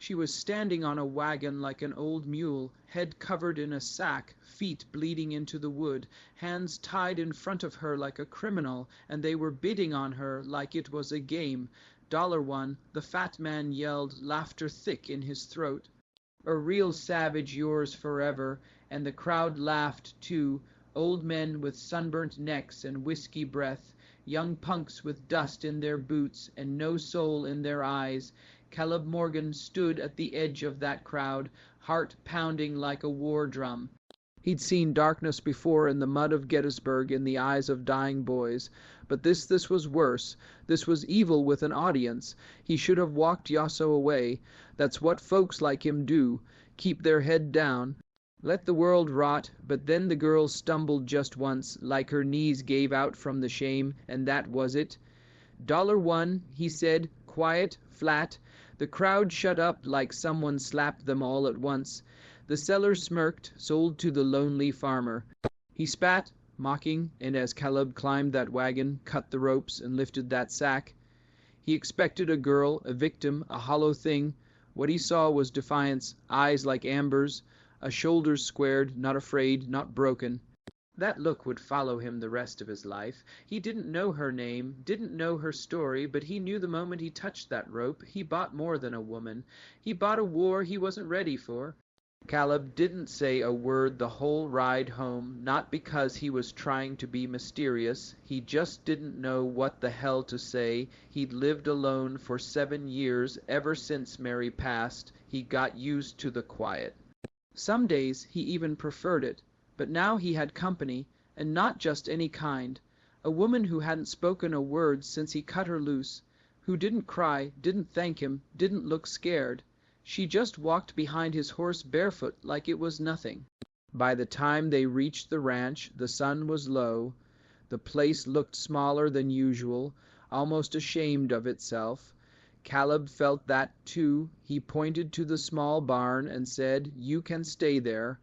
She was standing on a wagon like an old mule, head covered in a sack, feet bleeding into the wood, hands tied in front of her like a criminal, and they were bidding on her like it was a game. $1, the fat man yelled, laughter thick in his throat. A real savage, yours forever, and the crowd laughed too, old men with sunburnt necks and whiskey breath, young punks with dust in their boots and no soul in their eyes. Caleb Morgan stood at the edge of that crowd, heart pounding like a war drum. He'd seen darkness before in the mud of Gettysburg in the eyes of dying boys, but this was worse. This was evil with an audience. He should have walked Yosso away. That's what folks like him do, keep their head down. Let the world rot. But then the girl stumbled just once, like her knees gave out from the shame, and that was it. $1, he said, quiet, flat. The crowd shut up like someone slapped them all at once. The seller smirked, sold to the lonely farmer. He spat, mocking, and as Caleb climbed that wagon, cut the ropes, and lifted that sack, he expected a girl, a victim, a hollow thing. What he saw was defiance, eyes like ambers, a shoulders squared, not afraid, not broken. That look would follow him the rest of his life. He didn't know her name, didn't know her story, but he knew the moment he touched that rope, he bought more than a woman. He bought a war he wasn't ready for. Caleb didn't say a word the whole ride home, not because he was trying to be mysterious. He just didn't know what the hell to say. He'd lived alone for 7 years, ever since Mary passed. He got used to the quiet. Some days he even preferred it. But now he had company, and not just any kind. A woman who hadn't spoken a word since he cut her loose, who didn't cry, didn't thank him, didn't look scared. She just walked behind his horse barefoot like it was nothing. By the time they reached the ranch, the sun was low. The place looked smaller than usual, almost ashamed of itself. Caleb felt that too. He pointed to the small barn and said, "You can stay there.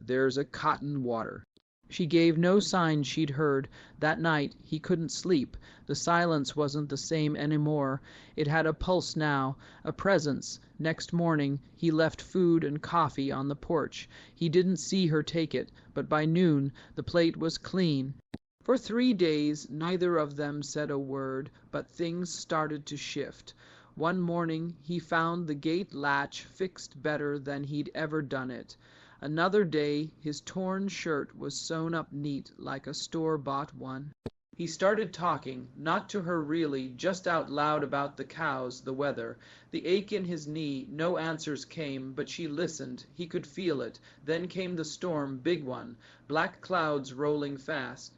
There's a cotton water." She gave no sign she'd heard. That night he couldn't sleep. The silence wasn't the same any more. It had a pulse now, a presence. Next morning he left food and coffee on the porch. He didn't see her take it, but by noon the plate was clean. For 3 days neither of them said a word, but things started to shift. One morning he found the gate latch fixed better than he'd ever done it. Another day his torn shirt was sewn up neat like a store-bought one. He started talking, not to her really, just out loud about the cows, the weather, the ache in his knee. No answers came, but she listened. He could feel it. Then came the storm, big one, black clouds rolling fast.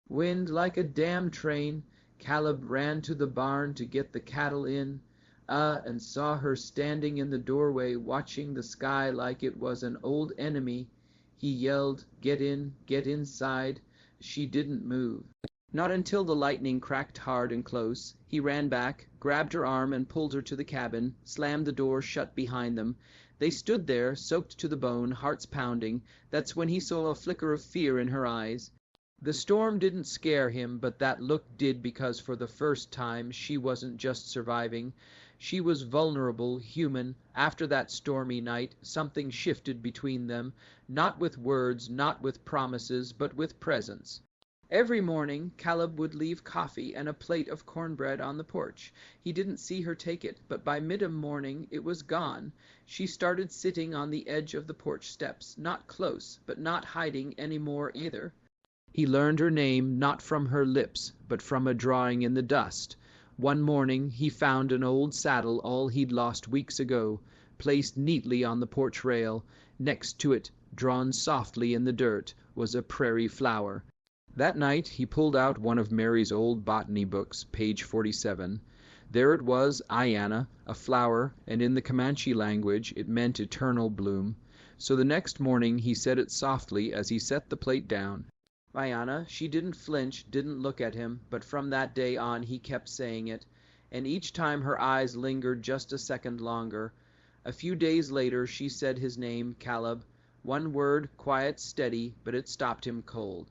Wind like a damn train. Caleb ran to the barn to get the cattle in. And saw her standing in the doorway watching the sky like it was an old enemy. He yelled, "Get in, get inside." She didn't move. Not until the lightning cracked hard and close. He ran back, grabbed her arm and pulled her to the cabin, slammed the door shut behind them. They stood there, soaked to the bone, hearts pounding. That's when he saw a flicker of fear in her eyes. The storm didn't scare him, but that look did, because for the first time she wasn't just surviving. She was vulnerable, human. After that stormy night, something shifted between them, not with words, not with promises, but with presence. Every morning Caleb would leave coffee and a plate of cornbread on the porch. He didn't see her take it, but by mid-morning it was gone. She started sitting on the edge of the porch steps, not close, but not hiding any more either. He learned her name not from her lips, but from a drawing in the dust. One morning he found an old saddle, all he'd lost weeks ago, placed neatly on the porch rail. Next to it, drawn softly in the dirt, was a prairie flower. That night he pulled out one of Mary's old botany books, page 47. There it was, Ayana, a flower, and in the Comanche language it meant eternal bloom. So the next morning he said it softly as he set the plate down. Ayana. She didn't flinch, didn't look at him, but from that day on he kept saying it, and each time her eyes lingered just a second longer. A few days later she said his name, Caleb. One word, quiet, steady, but it stopped him cold.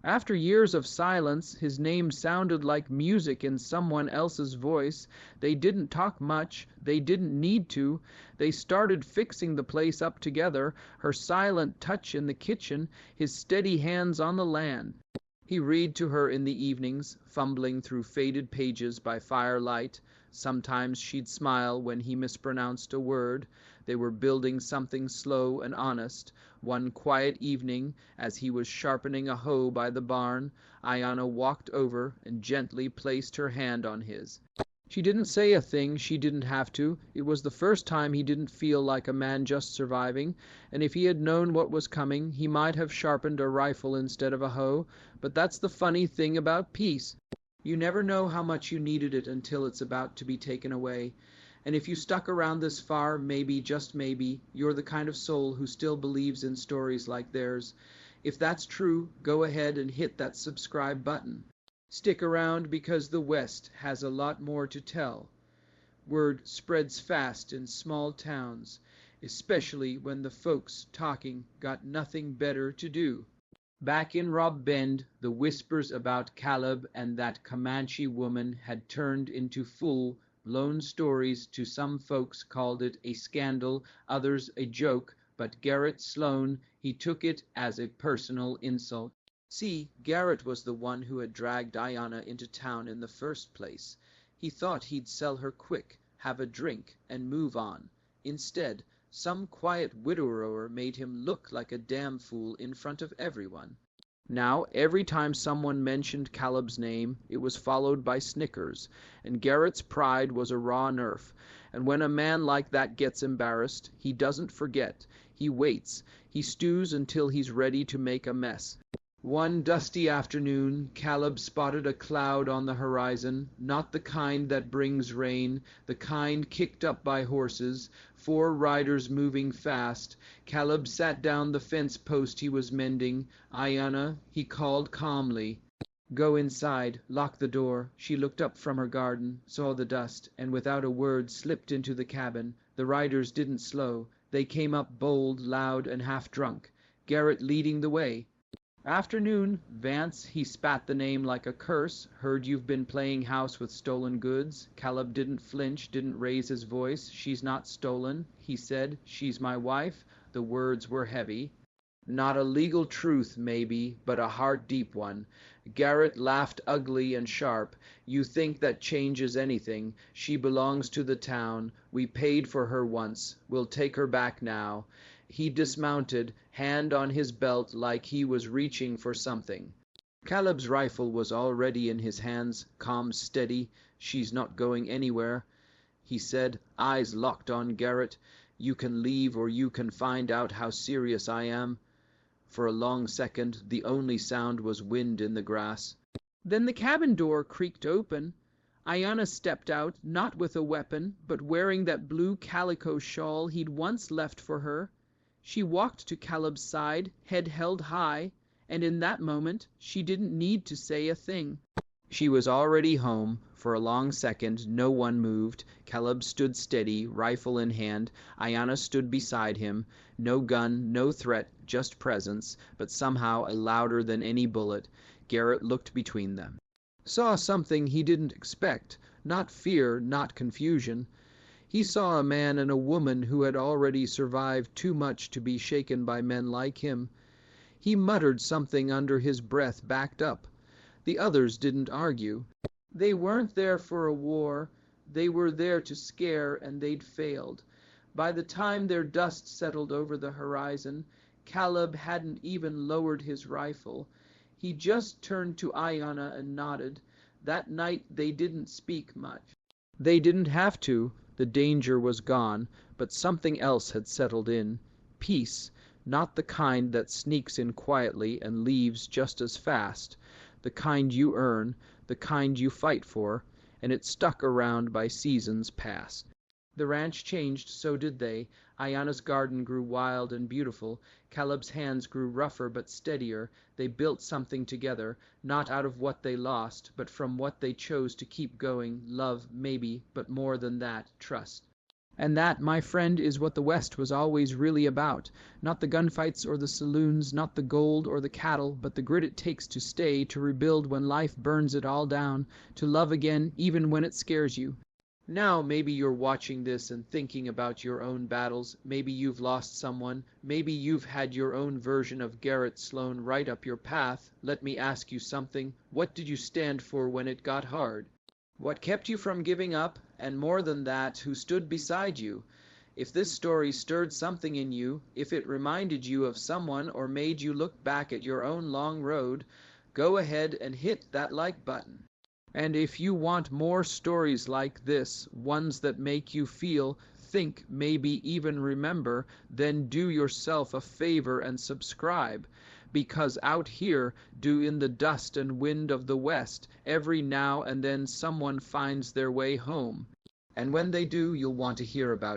After years of silence, his name sounded like music in someone else's voice. They didn't talk much. They didn't need to. They started fixing the place up together, her silent touch in the kitchen, his steady hands on the land. He read to her in the evenings, fumbling through faded pages by firelight. Sometimes she'd smile when he mispronounced a word. They were building something slow and honest. One quiet evening, as he was sharpening a hoe by the barn, Ayanna walked over and gently placed her hand on his. She didn't say a thing she didn't have to. It was the first time he didn't feel like a man just surviving, and if he had known what was coming, he might have sharpened a rifle instead of a hoe. But that's the funny thing about peace. You never know how much you needed it until it's about to be taken away. And if you stuck around this far, maybe, just maybe, you're the kind of soul who still believes in stories like theirs. If that's true, go ahead and hit that subscribe button. Stick around because the West has a lot more to tell. Word spreads fast in small towns, especially when the folks talking got nothing better to do. Back in Rob Bend, the whispers about Caleb and that Comanche woman had turned into full-blown stories. To some folks called it a scandal, others a joke, but Garrett Sloane, he took it as a personal insult. See, Garrett was the one who had dragged Ayanna into town in the first place. He thought he'd sell her quick, have a drink, and move on. Instead, some quiet widower made him look like a damn fool in front of everyone. Now, every time someone mentioned Caleb's name, it was followed by snickers, and Garrett's pride was a raw nerve. And when a man like that gets embarrassed, he doesn't forget. He waits. He stews until he's ready to make a mess. One dusty afternoon, Caleb spotted a cloud on the horizon, not the kind that brings rain, the kind kicked up by horses, 4 riders moving fast. Caleb sat down the fence post he was mending. Ayanna, he called calmly. Go inside, lock the door. She looked up from her garden, saw the dust, and without a word slipped into the cabin. The riders didn't slow. They came up bold, loud, and half drunk, Garrett leading the way. Afternoon, Vance, he spat the name like a curse. Heard you've been playing house with stolen goods. Caleb didn't flinch, didn't raise his voice. She's not stolen, he said. She's my wife. The words were heavy. Not a legal truth, maybe, but a heart-deep one. Garrett laughed ugly and sharp. You think that changes anything. She belongs to the town. We paid for her once. We'll take her back now. He dismounted, hand on his belt like he was reaching for something. Caleb's rifle was already in his hands, calm, steady. She's not going anywhere, he said, eyes locked on Garrett. You can leave or you can find out how serious I am. For a long second, the only sound was wind in the grass. Then the cabin door creaked open. Ayanna stepped out, not with a weapon, but wearing that blue calico shawl he'd once left for her. She walked to Caleb's side, head held high, and in that moment she didn't need to say a thing. She was already home. For a long second no one moved. Caleb stood steady, rifle in hand. Ayanna stood beside him. No gun, no threat, just presence, but somehow a louder than any bullet. Garrett looked between them. Saw something he didn't expect. Not fear, not confusion. He saw a man and a woman who had already survived too much to be shaken by men like him. He muttered something under his breath, backed up. The others didn't argue. They weren't there for a war. They were there to scare, and they'd failed. By the time their dust settled over the horizon, Caleb hadn't even lowered his rifle. He just turned to Ayanna and nodded. That night they didn't speak much. They didn't have to. The danger was gone, but something else had settled in. Peace, not the kind that sneaks in quietly and leaves just as fast. The kind you earn, the kind you fight for, and it stuck around by seasons past. The ranch changed, so did they. Ayanna's garden grew wild and beautiful. Caleb's hands grew rougher but steadier. They built something together, not out of what they lost, but from what they chose to keep going. Love, maybe, but more than that, trust. And that, my friend, is what the West was always really about. Not the gunfights or the saloons, not the gold or the cattle, but the grit it takes to stay, to rebuild when life burns it all down, to love again even when it scares you. Now maybe you're watching this and thinking about your own battles. Maybe you've lost someone. Maybe you've had your own version of Garrett Sloan right up your path. Let me ask you something. What did you stand for when it got hard? What kept you from giving up? And more than that, who stood beside you? If this story stirred something in you, if it reminded you of someone or made you look back at your own long road, go ahead and hit that like button. And if you want more stories like this, ones that make you feel, think, maybe even remember, then do yourself a favor and subscribe. Because out here, in the dust and wind of the West, every now and then someone finds their way home. And when they do, you'll want to hear about it.